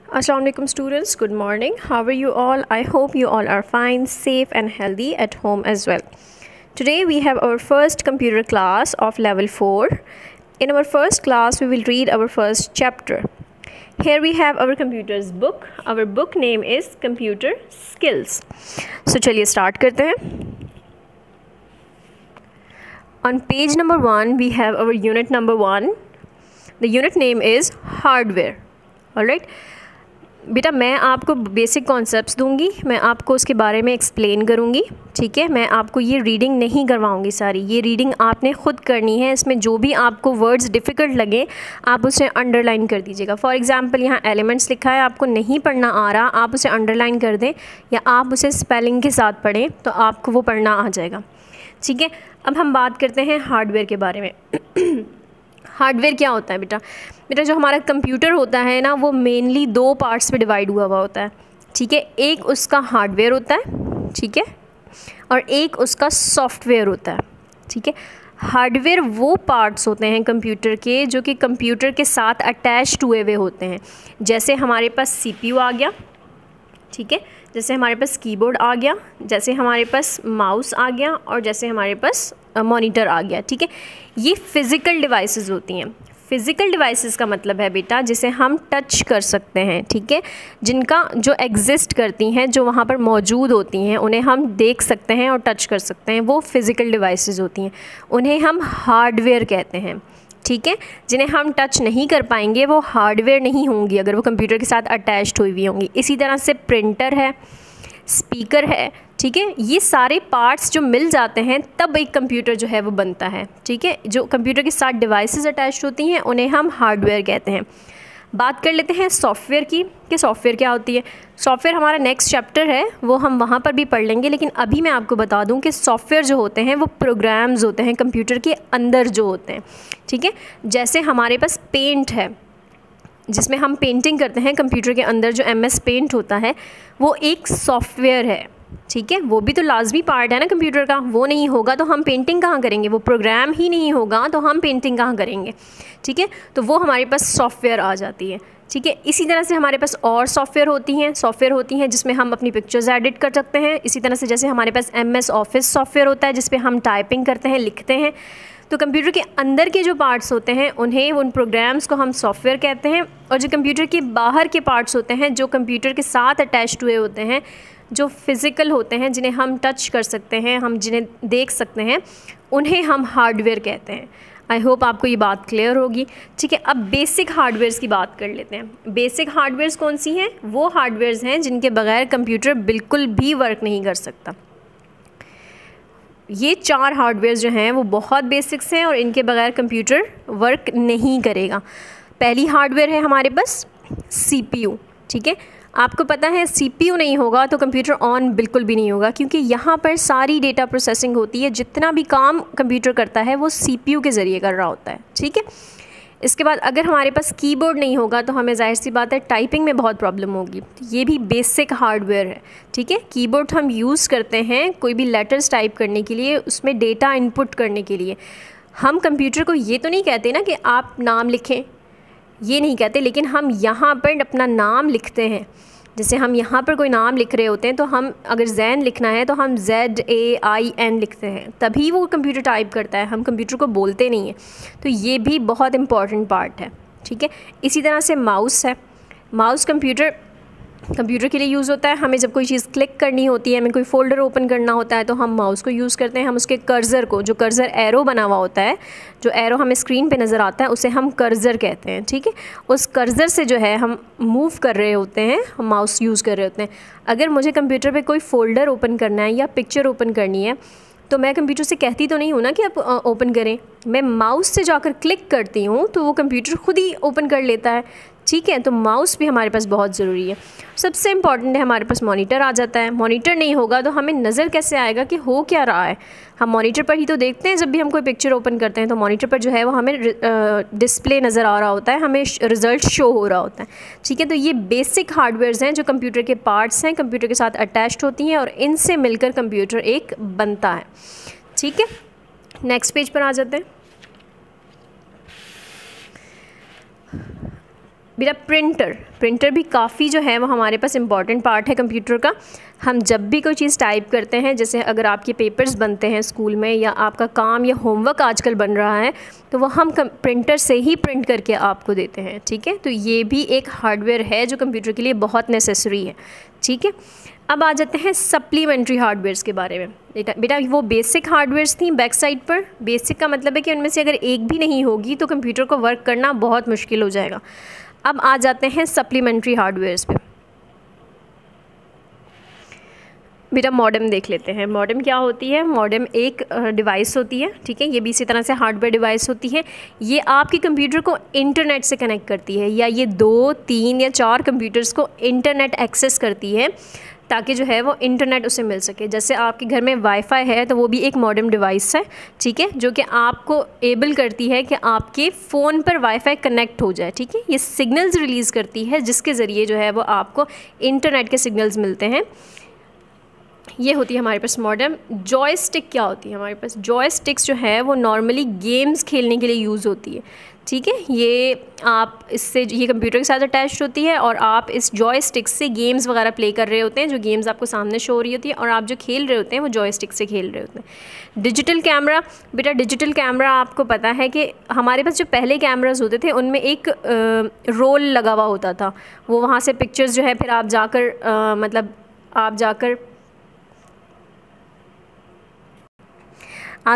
Assalamu alaikum students, good morning. How are you all? I hope you all are fine, safe and healthy at home as well. Today we have our first computer class of level 4. In our first class we will read our first chapter. Here we have our computer's book. Our book name is Computer Skills. So चलिए start करते हैं. On page number 1 we have our unit number 1. The unit name is Hardware. Alright. बेटा मैं आपको basic concepts दूंगी, मैं आपको उसके बारे में एक्सप्लेन करूंगी. ठीक है, मैं आपको ये रीडिंग नहीं करवाऊंगी. सारी ये रीडिंग आपने ख़ुद करनी है. इसमें जो भी आपको वर्ड्स डिफ़िकल्ट लगे आप उसे अंडरलाइन कर दीजिएगा. फॉर एग्जांपल यहाँ एलिमेंट्स लिखा है, आपको नहीं पढ़ना आ रहा, आप उसे अंडरलाइन कर दें या आप उसे स्पेलिंग के साथ पढ़ें तो आपको वो पढ़ना आ जाएगा. ठीक है, अब हम बात करते हैं हार्डवेयर के बारे में. हार्डवेयर क्या होता है बेटा? जो हमारा कंप्यूटर होता है ना, वो मेनली 2 पार्ट्स पे डिवाइड हुआ होता है. ठीक है, एक उसका हार्डवेयर होता है, ठीक है, और एक उसका सॉफ्टवेयर होता है. ठीक है, हार्डवेयर वो पार्ट्स होते हैं कंप्यूटर के जो कि कंप्यूटर के साथ अटैच्ड हुए हुए होते हैं. जैसे हमारे पास सीपीयू आ गया, ठीक है, जैसे हमारे पास कीबोर्ड आ गया, जैसे हमारे पास माउस आ गया और जैसे हमारे पास मॉनिटर आ गया. ठीक है, ये फ़िज़िकल डिवाइसेस होती हैं. फ़िज़िकल डिवाइसेस का मतलब है बेटा जिसे हम टच कर सकते हैं. ठीक है, जिनका जो एग्जिस्ट करती हैं, जो वहाँ पर मौजूद होती हैं, उन्हें हम देख सकते हैं और टच कर सकते हैं, वो फ़िज़िकल डिवाइसेस होती हैं. उन्हें हम हार्डवेयर कहते हैं. ठीक है, जिन्हें हम टच नहीं कर पाएंगे वो हार्डवेयर नहीं होंगी अगर वो कंप्यूटर के साथ अटैच्ड हुई हुई होंगी. इसी तरह से प्रिंटर है, स्पीकर है. ठीक है, ये सारे पार्ट्स जो मिल जाते हैं तब एक कंप्यूटर जो है वो बनता है. ठीक है, जो कंप्यूटर के साथ डिवाइसेस अटैच्ड होती हैं उन्हें हम हार्डवेयर कहते हैं. बात कर लेते हैं सॉफ्टवेयर की कि सॉफ्टवेयर क्या होती है. सॉफ्टवेयर हमारा नेक्स्ट चैप्टर है, वो हम वहाँ पर भी पढ़ लेंगे, लेकिन अभी मैं आपको बता दूँ कि सॉफ्टवेयर जो होते हैं वो प्रोग्राम्स होते हैं कंप्यूटर के अंदर जो होते हैं. ठीक है, जैसे हमारे पास पेंट है जिसमें हम पेंटिंग करते हैं कंप्यूटर के अंदर, जो MS पेंट होता है वो एक सॉफ्टवेयर है. ठीक है, वो भी तो लाजमी पार्ट है ना कंप्यूटर का. वो नहीं होगा तो हम पेंटिंग कहाँ करेंगे? वो प्रोग्राम ही नहीं होगा तो हम पेंटिंग कहाँ करेंगे? ठीक है, तो वो हमारे पास सॉफ्टवेयर आ जाती है. ठीक है, इसी तरह से हमारे पास और सॉफ्टवेयर होती हैं जिसमें हम अपनी पिक्चर्स एडिट कर सकते हैं. इसी तरह से जैसे हमारे पास MS ऑफिस सॉफ्टवेयर होता है जिस पे हम टाइपिंग करते हैं, लिखते हैं. तो कंप्यूटर के अंदर के जो पार्ट्स होते हैं उन प्रोग्राम्स को हम सॉफ्टवेयर कहते हैं. और जो कंप्यूटर के बाहर के पार्ट्स होते हैं जो कंप्यूटर के साथ अटैच्ड हुए होते हैं, जो फिज़िकल होते हैं, जिन्हें हम टच कर सकते हैं, हम जिन्हें देख सकते हैं, उन्हें हम हार्डवेयर कहते हैं. आई होप आपको ये बात क्लियर होगी. ठीक है, अब बेसिक हार्डवेयर्स की बात कर लेते हैं. बेसिक हार्डवेयर्स कौन सी हैं? वो हार्डवेयर्स हैं जिनके बगैर कंप्यूटर बिल्कुल भी वर्क नहीं कर सकता. ये 4 हार्डवेयर्स जो हैं वो बहुत बेसिक्स हैं और इनके बगैर कंप्यूटर वर्क नहीं करेगा. पहली हार्डवेयर है हमारे पास CPU. ठीक है, आपको पता है CPU नहीं होगा तो कंप्यूटर ऑन बिल्कुल भी नहीं होगा, क्योंकि यहाँ पर सारी डेटा प्रोसेसिंग होती है. जितना भी काम कंप्यूटर करता है वो CPU के ज़रिए कर रहा होता है. ठीक है, इसके बाद अगर हमारे पास कीबोर्ड नहीं होगा तो हमें जाहिर सी बात है टाइपिंग में बहुत प्रॉब्लम होगी. ये भी बेसिक हार्डवेयर है. ठीक है, कीबोर्ड हम यूज़ करते हैं कोई भी लेटर्स टाइप करने के लिए, उसमें डेटा इनपुट करने के लिए. हम कंप्यूटर को ये तो नहीं कहते ना कि आप नाम लिखें, ये नहीं कहते, लेकिन हम यहाँ पर अपना नाम लिखते हैं. जैसे हम यहाँ पर कोई नाम लिख रहे होते हैं तो हम अगर जैन लिखना है तो हम ZAIN लिखते हैं, तभी वो कंप्यूटर टाइप करता है. हम कंप्यूटर को बोलते नहीं हैं. तो ये भी बहुत इम्पॉर्टेंट पार्ट है. ठीक है, इसी तरह से माउस है. माउस कंप्यूटर के लिए यूज़ होता है. हमें जब कोई चीज़ क्लिक करनी होती है, हमें कोई फ़ोल्डर ओपन करना होता है तो हम माउस को यूज़ करते हैं. हम उसके कर्सर को, जो कर्सर एरो बना हुआ होता है, जो एरो हमें स्क्रीन पे नज़र आता है, उसे हम कर्सर कहते हैं. ठीक है, उस कर्सर से जो है हम मूव कर रहे होते हैं, हम माउस यूज़ कर रहे होते हैं. अगर मुझे कंप्यूटर पर कोई फ़ोल्डर ओपन करना है या पिक्चर ओपन करनी है तो मैं कंप्यूटर से कहती तो नहीं हूँ ना कि आप ओपन करें, मैं माउस से जाकर क्लिक करती हूँ तो वो कंप्यूटर खुद ही ओपन कर लेता है. ठीक है, तो माउस भी हमारे पास बहुत ज़रूरी है. सबसे इम्पॉर्टेंट है हमारे पास मॉनिटर आ जाता है. मॉनिटर नहीं होगा तो हमें नज़र कैसे आएगा कि हो क्या रहा है? हम मॉनिटर पर ही तो देखते हैं. जब भी हम कोई पिक्चर ओपन करते हैं तो मॉनिटर पर जो है वो हमें डिस्प्ले नज़र आ रहा होता है, हमें रिज़ल्ट शो हो रहा होता है. ठीक है, तो ये बेसिक हार्डवेयर्स हैं जो कंप्यूटर के पार्ट्स हैं, कंप्यूटर के साथ अटैच्ड होती हैं और इनसे मिलकर कंप्यूटर एक बनता है. ठीक है, नेक्स्ट पेज पर आ जाते हैं. बेटा प्रिंटर भी काफ़ी जो है वो हमारे पास इम्पॉर्टेंट पार्ट है कंप्यूटर का। हम जब भी कोई चीज़ टाइप करते हैं, जैसे अगर आपके पेपर्स बनते हैं स्कूल में या आपका काम या होमवर्क आजकल बन रहा है, तो वो हम प्रिंटर से ही प्रिंट करके आपको देते हैं। ठीक है, तो ये भी एक हार्डवेयर है जो कंप्यूटर के लिए बहुत नेसेसरी है। ठीक है, अब आ जाते हैं सप्लीमेंट्री हार्डवेयर्स के बारे में। बेटा वो बेसिक हार्डवेयर्स थी बैक साइड पर। बेसिक का मतलब है कि उनमें से अगर एक भी नहीं होगी तो कंप्यूटर को वर्क करना बहुत मुश्किल हो जाएगा। अब आ जाते हैं सप्लीमेंट्री हार्डवेयर्स पे। बेटा मॉडेम देख लेते हैं। मॉडेम क्या होती है? मॉडेम एक डिवाइस होती है। ठीक है, ये भी इसी तरह से हार्डवेयर डिवाइस होती है। ये आपके कंप्यूटर को इंटरनेट से कनेक्ट करती है, या ये 2, 3 या 4 कंप्यूटर्स को इंटरनेट एक्सेस करती है ताकि जो है वो इंटरनेट उसे मिल सके। जैसे आपके घर में वाईफाई है तो वो भी एक मॉडेम डिवाइस है। ठीक है, जो कि आपको एबल करती है कि आपके फ़ोन पर वाईफाई कनेक्ट हो जाए। ठीक है, ये सिग्नल्स रिलीज़ करती है जिसके ज़रिए जो है वो आपको इंटरनेट के सिग्नल्स मिलते हैं। ये होती है हमारे पास मॉडेम। जॉयस्टिक क्या होती है हमारे पास? जॉयस्टिक्स जो है वो नॉर्मली गेम्स खेलने के लिए यूज़ होती है। ठीक है, ये आप इससे ये कंप्यूटर के साथ अटैच्ड होती है और आप इस जॉयस्टिक से गेम्स वगैरह प्ले कर रहे होते हैं। जो गेम्स आपको सामने शो हो रही होती है और आप जो खेल रहे होते हैं वो जॉयस्टिक से खेल रहे होते हैं। Digital camera. बेटा डिजिटल कैमरा आपको पता है कि हमारे पास जो पहले कैमरास होते थे उनमें एक रोल लगा हुआ होता था। वो वहाँ से पिक्चर्स जो है फिर आप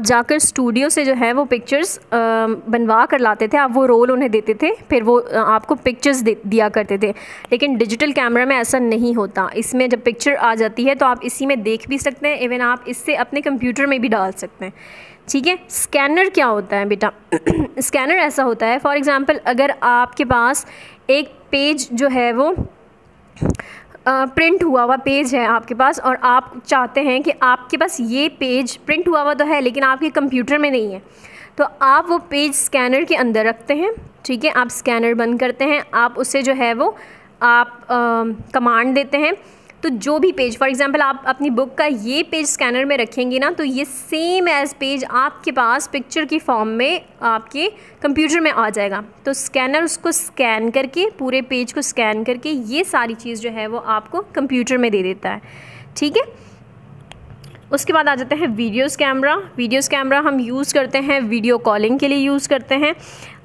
जाकर स्टूडियो से जो है वो पिक्चर्स बनवा कर लाते थे। आप वो रोल उन्हें देते थे, फिर वो आपको पिक्चर्स दिया करते थे। लेकिन डिजिटल कैमरा में ऐसा नहीं होता। इसमें जब पिक्चर आ जाती है तो आप इसी में देख भी सकते हैं, इवन आप इससे अपने कंप्यूटर में भी डाल सकते हैं। ठीक है, स्कैनर क्या होता है बेटा? स्कैनर ऐसा होता है, फॉर एग्ज़ाम्पल अगर आपके पास एक पेज जो है वो प्रिंट हुआ पेज है आपके पास और आप चाहते हैं कि आपके पास ये पेज प्रिंट हुआ तो है लेकिन आपके कंप्यूटर में नहीं है, तो आप वो पेज स्कैनर के अंदर रखते हैं। ठीक है, आप स्कैनर बंद करते हैं, आप उससे जो है वो आप कमांड देते हैं, तो जो भी पेज, फॉर एग्ज़ाम्पल आप अपनी बुक का ये पेज स्कैनर में रखेंगे ना, तो ये सेम एज़ पेज आपके पास पिक्चर की फॉर्म में आपके कंप्यूटर में आ जाएगा। तो स्कैनर उसको स्कैन करके, पूरे पेज को स्कैन करके ये सारी चीज़ जो है वो आपको कंप्यूटर में दे देता है। ठीक है, उसके बाद आ जाते हैं वीडियोज़ कैमरा। वीडियोज़ कैमरा हम यूज़ करते हैं वीडियो कॉलिंग के लिए यूज़ करते हैं,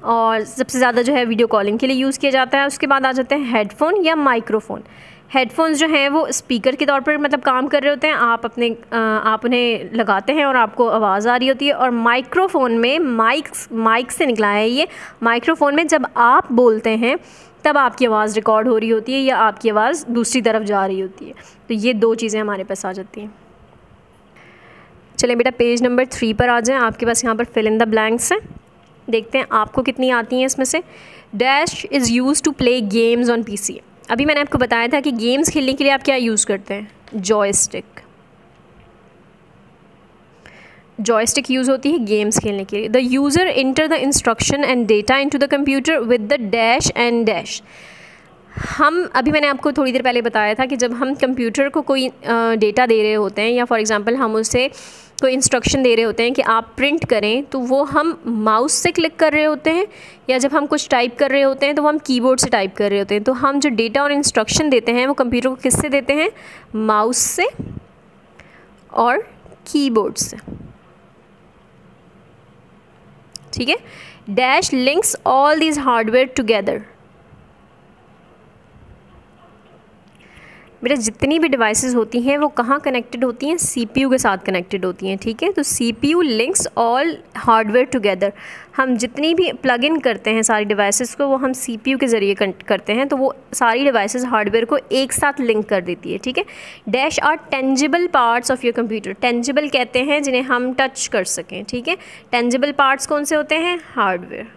और सबसे ज़्यादा जो है वीडियो कॉलिंग के लिए यूज़ किया जाता है। उसके बाद आ जाते हैं हेडफोन या माइक्रोफ़ोन। हेडफोन्स जो हैं वो स्पीकर के तौर पर मतलब काम कर रहे होते हैं। आप उन्हें लगाते हैं और आपको आवाज़ आ रही होती है। और माइक्रोफ़ोन में माइक से निकला है ये। माइक्रोफ़ोन में जब आप बोलते हैं तब आपकी आवाज़ रिकॉर्ड हो रही होती है या आपकी आवाज़ दूसरी तरफ जा रही होती है। तो ये 2 चीज़ें हमारे पास आ जाती हैं। चलें बेटा पेज नंबर 3 पर आ जाएं। आपके पास यहाँ पर फिल इन द ब्लैंक्स हैं। देखते हैं आपको कितनी आती हैं इसमें से। Dash is use to play games on PC। अभी मैंने आपको बताया था कि गेम्स खेलने के लिए आप क्या यूज़ करते हैं? जॉयस्टिक। जॉयस्टिक यूज़ होती है गेम्स खेलने के लिए। The user enter the instruction and data into the computer with the dash and dash. अभी मैंने आपको थोड़ी देर पहले बताया था कि जब हम कंप्यूटर को कोई डेटा दे रहे होते हैं, या फॉर एग्ज़ाम्पल हम उसे कोई इंस्ट्रक्शन दे रहे होते हैं कि आप प्रिंट करें, तो वो हम माउस से क्लिक कर रहे होते हैं, या जब हम कुछ टाइप कर रहे होते हैं तो वो हम कीबोर्ड से टाइप कर रहे होते हैं। तो हम जो डेटा और इंस्ट्रक्शन देते हैं वो कंप्यूटर को किससे देते हैं? माउस से और कीबोर्ड से। ठीक है, dash links all these hardware together. बेटा जितनी भी डिवाइसेस होती हैं वो कहाँ कनेक्टेड होती हैं? CPU के साथ कनेक्टेड होती हैं। ठीक है, तो CPU links all hardware together. हम जितनी भी प्लग इन करते हैं सारी डिवाइसेस को, वो हम CPU के ज़रिए करते हैं, तो वो सारी डिवाइसेस हार्डवेयर को एक साथ लिंक कर देती है। ठीक है, dash are tangible parts of your computer. Tangible कहते हैं जिन्हें हम टच कर सकें। ठीक है, टेंजिबल पार्ट्स कौन से होते हैं? Hardware.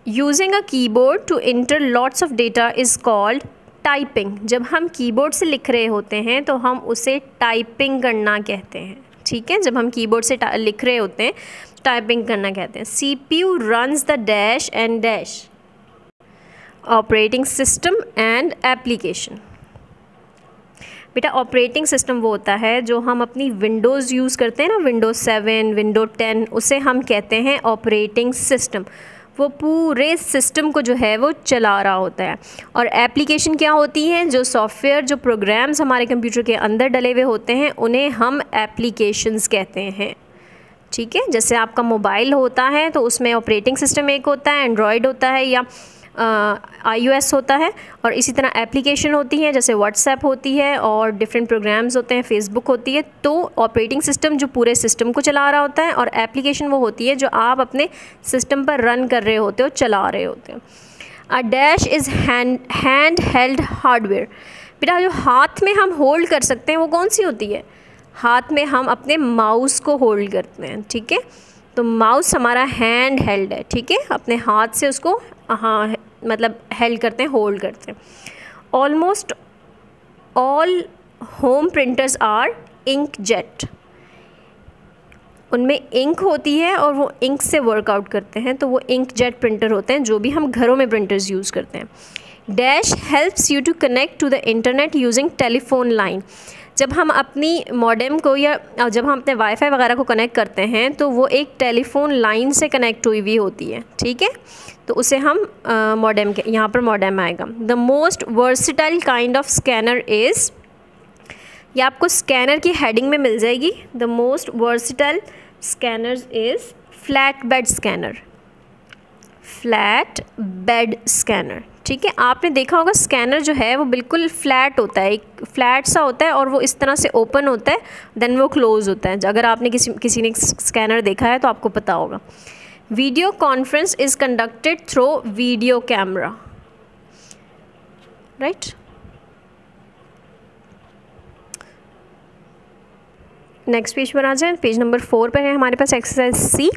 Using a keyboard to enter lots of data is called typing. जब हम कीबोर्ड से लिख रहे होते हैं तो हम उसे टाइपिंग करना कहते हैं। ठीक है, जब हम कीबोर्ड से लिख रहे होते हैं टाइपिंग करना कहते हैं। CPU runs the dash and dash operating system and application. बेटा ऑपरेटिंग सिस्टम वो होता है जो हम अपनी विंडोज़ यूज़ करते हैं ना, Windows 7, Windows 10, उसे हम कहते हैं ऑपरेटिंग सिस्टम। वो पूरे सिस्टम को जो है वो चला रहा होता है। और एप्लीकेशन क्या होती है, जो सॉफ्टवेयर, जो प्रोग्राम्स हमारे कंप्यूटर के अंदर डले हुए होते हैं उन्हें हम एप्लीकेशंस कहते हैं। ठीक है, जैसे आपका मोबाइल होता है तो उसमें ऑपरेटिंग सिस्टम एक होता है, एंड्रॉयड होता है या iOS होता है, और इसी तरह एप्लीकेशन होती है जैसे व्हाट्सएप होती है और डिफरेंट प्रोग्राम्स होते हैं, फेसबुक होती है। तो ऑपरेटिंग सिस्टम जो पूरे सिस्टम को चला रहा होता है और एप्लीकेशन वो होती है जो आप अपने सिस्टम पर रन कर रहे होते हो, चला रहे होते हो। A dash is hand held hardware. बेटा जो हाथ में हम होल्ड कर सकते हैं वो कौन सी होती है, हाथ में हम अपने माउस को होल्ड करते हैं। ठीक है, तो माउस हमारा हैंड हेल्ड है। ठीक है, अपने हाथ से उसको मतलब हेल्ड करते हैं, होल्ड करते हैं। Almost all home printers are ink jet. उनमें इंक होती है और वो इंक से वर्कआउट करते हैं, तो वो इंक जेट प्रिंटर होते हैं जो भी हम घरों में प्रिंटर्स यूज़ करते हैं। Dash helps you to connect to the internet using telephone line. जब हम अपनी मॉडेम को या जब हम अपने वाईफाई वगैरह को कनेक्ट करते हैं तो वो एक टेलीफोन लाइन से कनेक्ट हुई हुई होती है। ठीक है, तो उसे हम मॉडेम के यहाँ पर मॉडेम आएगा। The most versatile kind of scanner is, ये आपको स्कैनर की हेडिंग में मिल जाएगी। The most versatile scanner is flat bed scanner, flat bed scanner. ठीक है, आपने देखा होगा स्कैनर जो है वो बिल्कुल फ्लैट होता है, एक फ्लैट सा होता है और वो इस तरह से ओपन होता है, देन वो क्लोज़ होता है। अगर आपने किसी ने स्कैनर देखा है तो आपको पता होगा। Video conference is conducted through video camera, right. Next page पर आ जाए, पेज नंबर 4 पर है हमारे पास एक्सरसाइज सी।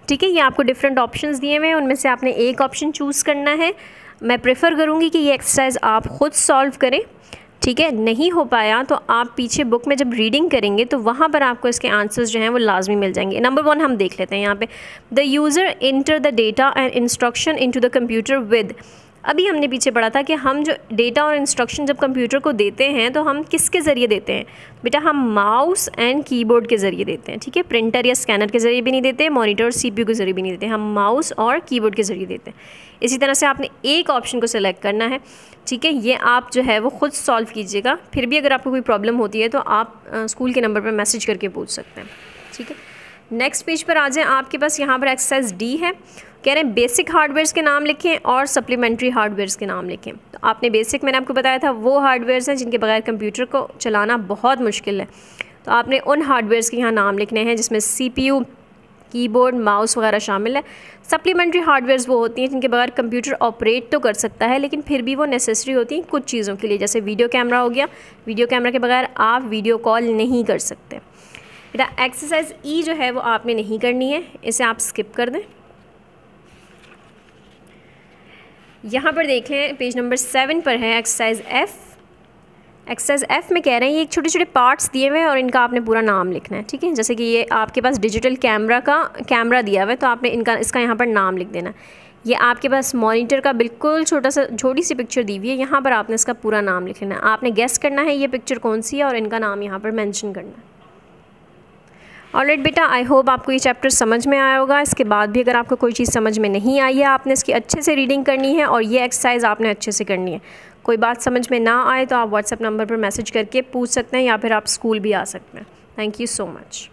ठीक है, ये आपको डिफरेंट ऑप्शंस दिए हुए हैं, उनमें से आपने एक ऑप्शन चूज़ करना है। मैं प्रेफर करूँगी कि ये एक्सरसाइज आप ख़ुद सॉल्व करें। ठीक है, नहीं हो पाया तो आप पीछे बुक में जब रीडिंग करेंगे तो वहाँ पर आपको इसके आंसर्स जो हैं वो लाजमी मिल जाएंगे। नंबर 1 हम देख लेते हैं यहाँ पे। The user enter the data and instruction into the computer with. अभी हमने पीछे पढ़ा था कि हम जो डेटा और इंस्ट्रक्शन जब कंप्यूटर को देते हैं तो हम किसके ज़रिए देते हैं, बेटा हम माउस एंड कीबोर्ड के ज़रिए देते हैं। ठीक है, प्रिंटर या स्कैनर के ज़रिए भी नहीं देते, मॉनिटर और CPU के ज़रिए भी नहीं देते, हम माउस और कीबोर्ड के ज़रिए देते हैं। इसी तरह से आपने एक ऑप्शन को सिलेक्ट करना है। ठीक है, ये आप जो है वो ख़ुद सॉल्व कीजिएगा। फिर भी अगर आपको कोई प्रॉब्लम होती है तो आप स्कूल के नंबर पर मैसेज करके पूछ सकते हैं। ठीक है, नेक्स्ट पेज पर आ जाएँ। आपके पास यहाँ पर एक्सरसाइज डी है, कह रहे हैं बेसिक हार्डवेयर्स के नाम लिखें और सप्लीमेंट्री हार्डवेयर्स के नाम लिखें। तो आपने बेसिक, मैंने आपको बताया था, वो हार्डवेयर्स हैं जिनके बगैर कंप्यूटर को चलाना बहुत मुश्किल है। तो आपने उन हार्डवेयर्स के यहाँ नाम लिखने हैं जिसमें CPU, कीबोर्ड, माउस वगैरह शामिल है। सप्लीमेंट्री हार्डवेयर्स वो होती हैं जिनके बगैर कंप्यूटर ऑपरेट तो कर सकता है लेकिन फिर भी वो नेसेसरी होती हैं कुछ चीज़ों के लिए, जैसे वीडियो कैमरा हो गया। वीडियो कैमरा के बगैर आप वीडियो कॉल नहीं कर सकते। बेटा एक्सरसाइज ई जो है वो आपने नहीं करनी है, इसे आप स्किप कर दें। यहाँ पर देख लें, पेज नंबर 7 पर है एक्सरसाइज एफ़। एक्सरसाइज एफ़ में कह रहे हैं ये छोटे छोटे पार्ट्स दिए हुए हैं और इनका आपने पूरा नाम लिखना है। ठीक है, जैसे कि ये आपके पास डिजिटल कैमरा दिया हुआ है तो आपने इसका यहाँ पर नाम लिख देना। ये आपके पास मॉनिटर का बिल्कुल छोटी सी पिक्चर दी हुई है, यहाँ पर आपने इसका पूरा नाम लिख लेना है। आपने गेस करना है ये पिक्चर कौन सी है और इनका नाम यहाँ पर मेंशन करना है। ऑलराइट बेटा, आई होप आपको ये चैप्टर समझ में आया होगा। इसके बाद भी अगर आपको कोई चीज़ समझ में नहीं आई है, आपने इसकी अच्छे से रीडिंग करनी है और ये एक्सरसाइज आपने अच्छे से करनी है। कोई बात समझ में ना आए तो आप व्हाट्सएप नंबर पर मैसेज करके पूछ सकते हैं या फिर आप स्कूल भी आ सकते हैं। Thank you so much.